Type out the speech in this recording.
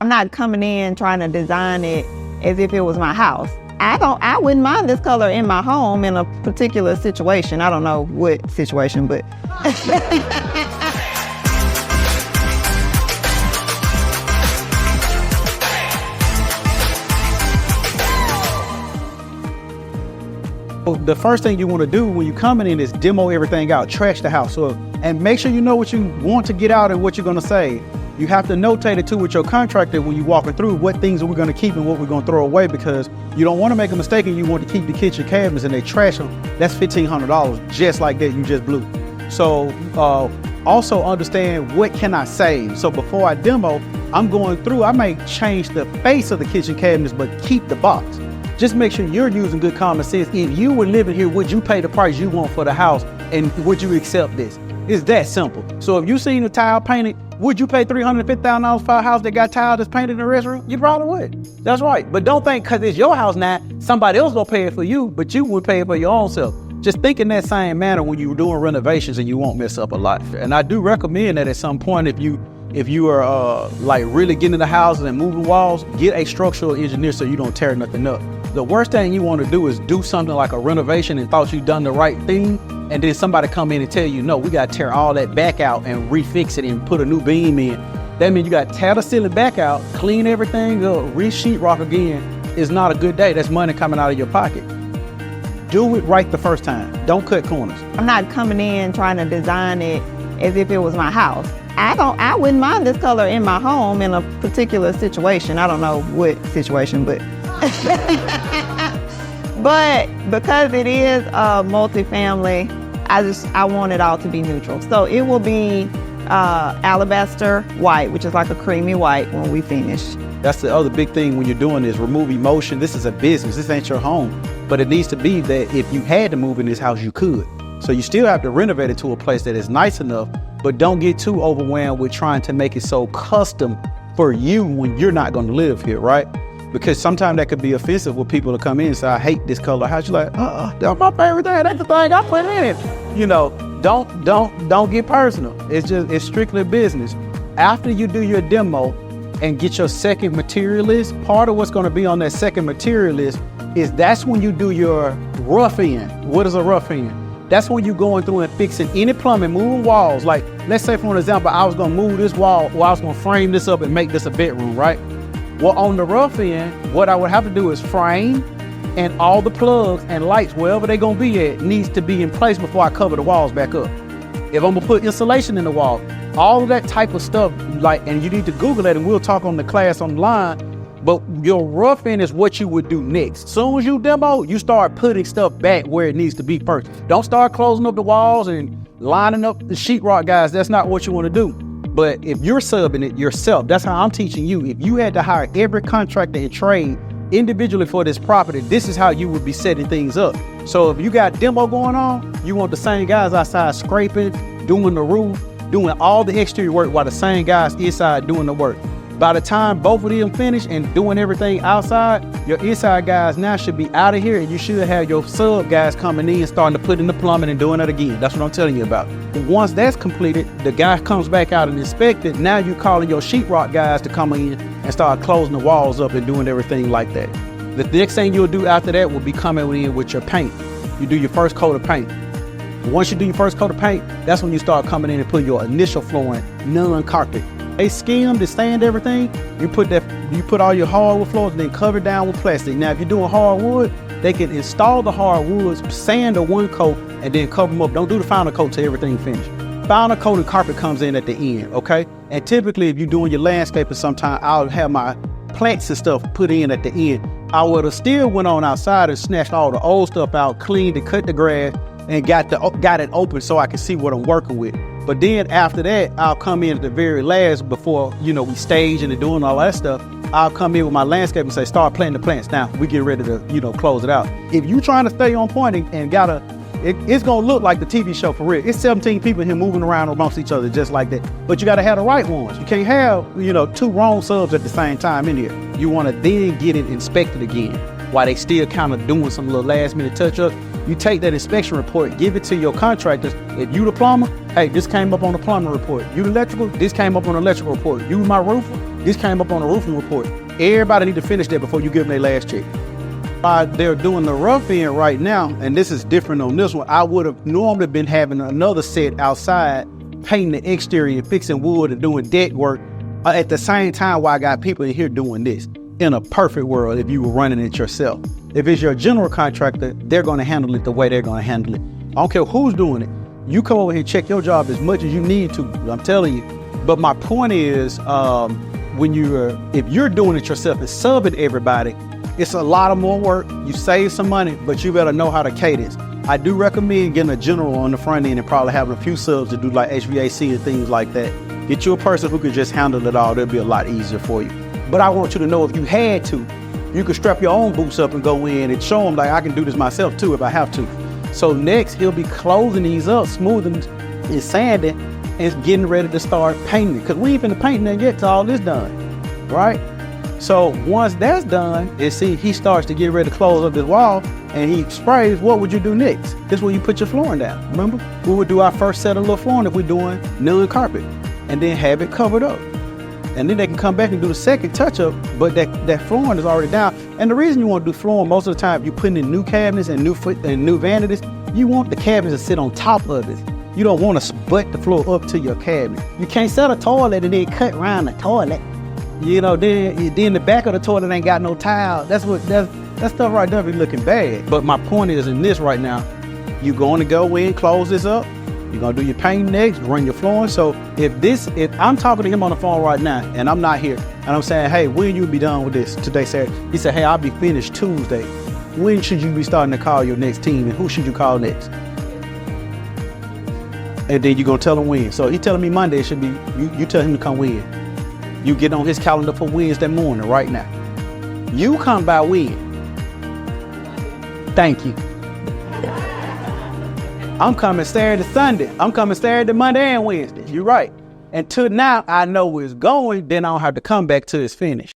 I'm not coming in trying to design it as if it was my house. I wouldn't mind this color in my home in a particular situation. I don't know what situation, but. The first thing you want to do when you're coming in is demo everything out, trash the house, and make sure you know what you want to get out and what you're going to save. You have to notate it too with your contractor when you're walking through what things we're going to keep and what we're going to throw away, because you don't want to make a mistake and you want to keep the kitchen cabinets and they trash them. That's $1,500 just like that you just blew. So also understand what can I save. So before I demo, I'm going through, I may change the face of the kitchen cabinets but keep the box. Just make sure you're using good common sense. If you were living here, would you pay the price you want for the house, and would you accept this? It's that simple. So if you seen the tile painted, would you pay $350,000 for a house that got tile that's painted in the restroom? You probably would. That's right. But don't think because it's your house now, somebody else gonna pay it for you, but you would pay it for your own self. Just think in that same manner when you're doing renovations, and you won't mess up a lot. And I do recommend that at some point, if you are like really getting in the houses and moving walls, get a structural engineer so you don't tear nothing up. The worst thing you want to do is do something like a renovation and thought you've done the right thing, and then somebody come in and tell you, no, we got to tear all that back out and refix it and put a new beam in. That means you got to tear the ceiling back out, clean everything up, re-sheetrock again. It's not a good day. That's money coming out of your pocket. Do it right the first time. Don't cut corners. I'm not coming in trying to design it as if it was my house. I wouldn't mind this color in my home in a particular situation. I don't know what situation, but. But because it is a multifamily, I want it all to be neutral. So it will be alabaster white, which is like a creamy white when we finish. That's the other big thing when you're doing is remove emotion. This is a business. This ain't your home. But it needs to be that if you had to move in this house, you could. So you still have to renovate it to a place that is nice enough, but don't get too overwhelmed with trying to make it so custom for you when you're not going to live here, right? Because sometimes that could be offensive with people to come in and say, I hate this color house. You're like, that's my favorite thing. That's the thing I put in it. You know, don't get personal. It's strictly business. After you do your demo and get your second material list, part of what's going to be on that second material list is that's when you do your rough end. What is a rough end? That's when you're going through and fixing any plumbing, moving walls. Like, let's say for an example, I was going to move this wall, or I was going to frame this up and make this a bedroom, right? Well, on the rough end, what I would have to do is frame, and all the plugs and lights, wherever they're gonna be at, needs to be in place before I cover the walls back up. If I'm gonna put insulation in the wall, all of that type of stuff, like, and you need to Google that, and we'll talk on the class online, but your rough end is what you would do next. Soon as you demo, you start putting stuff back where it needs to be first. Don't start closing up the walls and lining up the sheetrock, guys. That's not what you wanna do. But if you're subbing it yourself, that's how I'm teaching you. If you had to hire every contractor and trade individually for this property, this is how you would be setting things up. So if you got demo going on, you want the same guys outside scraping, doing the roof, doing all the exterior work while the same guys inside doing the work. By the time both of them finish and doing everything outside, your inside guys now should be out of here, and you should have your sub guys coming in, starting to put in the plumbing and doing it again. That's what I'm telling you about. Once that's completed, the guy comes back out and inspect it. Now you're calling your sheetrock guys to come in and start closing the walls up and doing everything like that. The next thing you'll do after that will be coming in with your paint. You do your first coat of paint. Once you do your first coat of paint, that's when you start coming in and put your initial flooring, non-carpet. They skim to sand everything. You put all your hardwood floors and then cover it down with plastic. Now, if you're doing hardwood, they can install the hardwoods, sand a one coat, and then cover them up. Don't do the final coat till everything finished. Final coat and carpet comes in at the end, okay? And typically, if you're doing your landscaping, sometime I'll have my plants and stuff put in at the end. I would have still went on outside and snatched all the old stuff out, cleaned and cut the grass, and got it open so I can see what I'm working with. But then after that, I'll come in at the very last before, we stage and doing all that stuff. I'll come in with my landscape and say, start planting the plants. Now we get ready to, close it out. If you're trying to stay on point and it's gonna look like the TV show for real. It's 17 people here moving around amongst each other just like that. But you gotta have the right ones. You can't have, two wrong subs at the same time in here. You wanna then get it inspected again while they still kind of doing some little last minute touch ups. You take that inspection report, give it to your contractors. If you the plumber, hey, this came up on the plumbing report. You the electrical, this came up on the electrical report. You my roofer, This came up on the roofing report. Everybody need to finish that before you give them their last check. They're doing the rough end right now, and this is different on this one. I would have normally been having another set outside, painting the exterior, fixing wood, and doing deck work at the same time while I got people in here doing this. In a perfect world, if you were running it yourself. If it's your general contractor, they're going to handle it the way they're going to handle it. I don't care who's doing it. You come over here and check your job as much as you need to, I'm telling you. But my point is, if you're doing it yourself and subbing everybody, it's a lot of more work. You save some money, but you better know how to cadence. I do recommend getting a general on the front end and probably having a few subs to do like HVAC and things like that. Get you a person who can just handle it all. It'll be a lot easier for you. But I want you to know, if you had to, you could strap your own boots up and go in and show them like I can do this myself too if I have to. So next he'll be closing these up, smoothing and sanding, and getting ready to start painting. Because we ain't finna paint and get to all this done, right? So once that's done, and see, he starts to get ready to close up this wall and he sprays, what would you do next? This is where you put your flooring down, remember? We would do our first set of little flooring if we're doing non-carpet, and then have it covered up. And then they can come back and do the second touch up, but that flooring is already down. And the reason you want to do flooring most of the time, you're putting in new cabinets and new vanities, you want the cabinets to sit on top of it. You don't want to butt the floor up to your cabinet. You can't set a toilet and then cut around the toilet. You know, then the back of the toilet ain't got no tile. That stuff right there be looking bad. But my point is, in this right now, you're going to go in, close this up. You're gonna do your paint next, run your flooring. So if I'm talking to him on the phone right now and I'm not here, and I'm saying, hey, when you be done with this today, Saturday? He said, hey, I'll be finished Tuesday. When should you be starting to call your next team, and who should you call next? And then you're gonna tell him when. So he telling me Monday, it should be, you tell him to come when. You get on his calendar for Wednesday morning right now. You come by when? Thank you. I'm coming Saturday, Sunday. I'm coming Saturday, Monday, and Wednesday. You're right. Until now, I know where it's going, then I don't have to come back till it's finished.